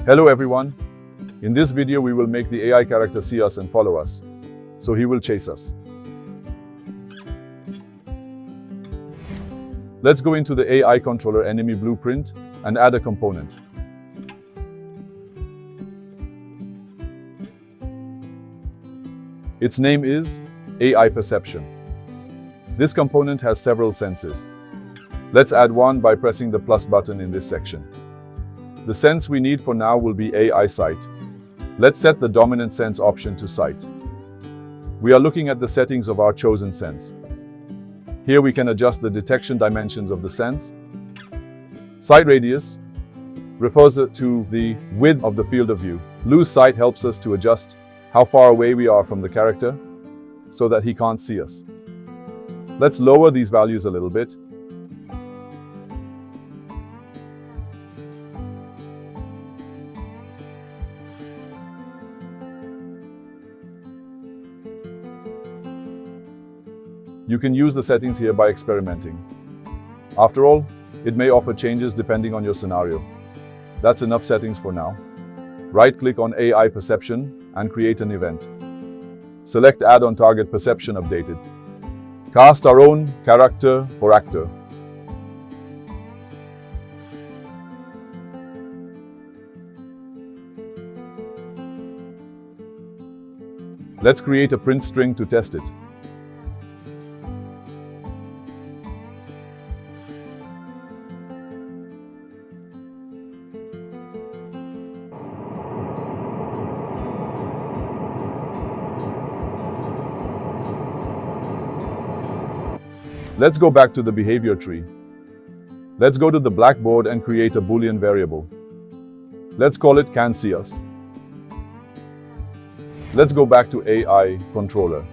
Hello everyone. In this video we will make the AI character see us and follow us, so he will chase us. Let's go into the AI controller enemy blueprint and add a component. Its name is AI Perception. This component has several senses. Let's add one by pressing the plus button in this section. The sense we need for now will be AI Sight. Let's set the dominant sense option to Sight. We are looking at the settings of our chosen sense. Here we can adjust the detection dimensions of the sense. Sight radius refers to the width of the field of view. Lose sight helps us to adjust how far away we are from the character so that he can't see us. Let's lower these values a little bit. You can use the settings here by experimenting. After all, it may offer changes depending on your scenario. That's enough settings for now. Right-click on AI Perception and create an event. Select Add on Target Perception Updated. Cast our own character for actor. Let's create a print string to test it. Let's go back to the behavior tree. Let's go to the blackboard and create a Boolean variable. Let's call it can see us. Let's go back to AI controller.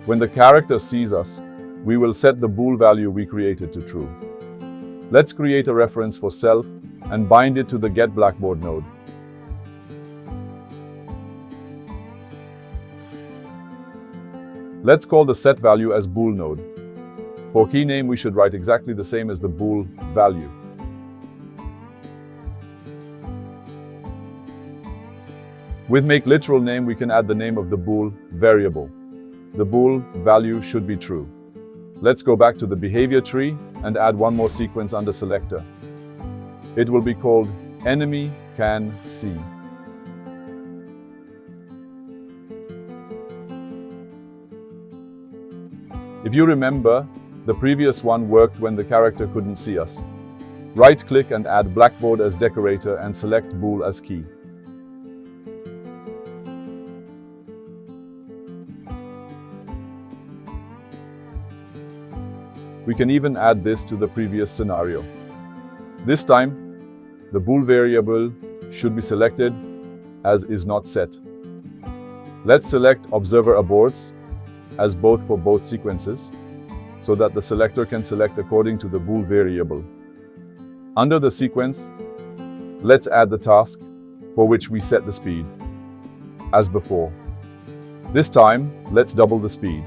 When the character sees us, we will set the bool value we created to true. Let's create a reference for self and bind it to the get blackboard node. Let's call the set value as bool node. For key name, we should write exactly the same as the bool value. With make literal name, we can add the name of the bool variable. The bool value should be true. Let's go back to the behavior tree and add one more sequence under selector. It will be called enemy can see. If you remember, the previous one worked when the character couldn't see us. Right-click and add blackboard as decorator and select bool as key. We can even add this to the previous scenario. This time, the bool variable should be selected as is not set. Let's select observer aborts as both for both sequences, so that the selector can select according to the bool variable. Under the sequence, let's add the task for which we set the speed, as before. This time, let's double the speed.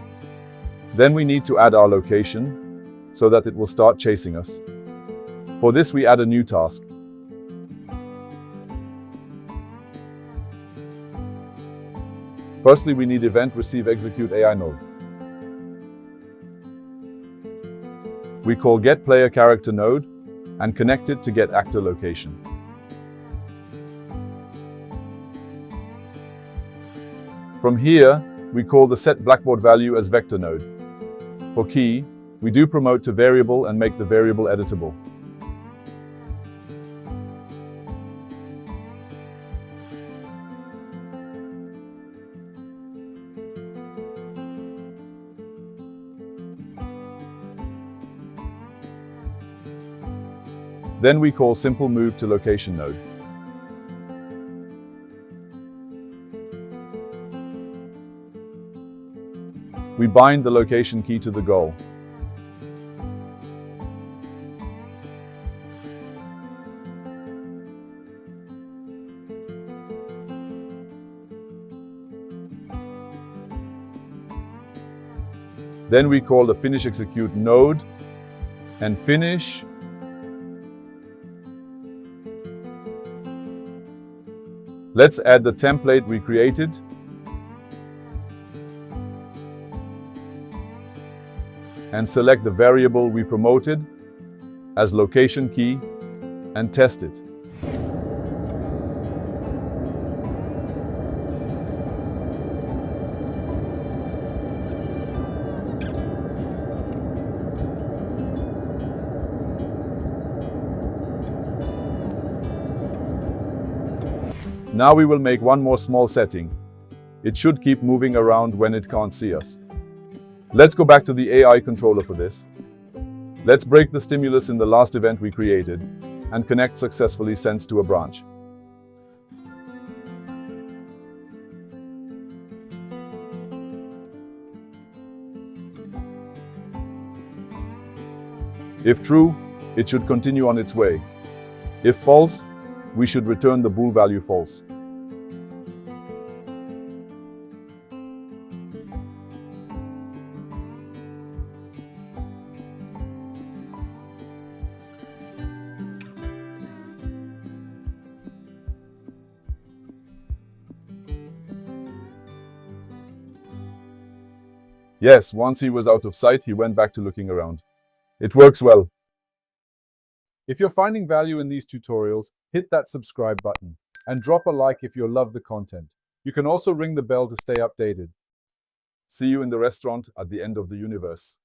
Then we need to add our location, so that it will start chasing us. For this, we add a new task. Firstly, we need event receive execute AI node. We call get player character node and connect it to get actor location. From here, we call the set blackboard value as vector node. For key, we do promote to variable and make the variable editable. Then we call simple move to location node. We bind the location key to the goal. Then we call the finish execute node and finish Let's add the template we created. And select the variable we promoted as location key and test it. Now we will make one more small setting. It should keep moving around when it can't see us. Let's go back to the AI controller for this. Let's break the stimulus in the last event we created and connect successfully sense to a branch. If true, it should continue on its way. If false, we should return the bool value false. Yes, once he was out of sight, he went back to looking around. It works well. If you're finding value in these tutorials, hit that subscribe button and drop a like if you love the content. You can also ring the bell to stay updated. See you in the restaurant at the end of the universe.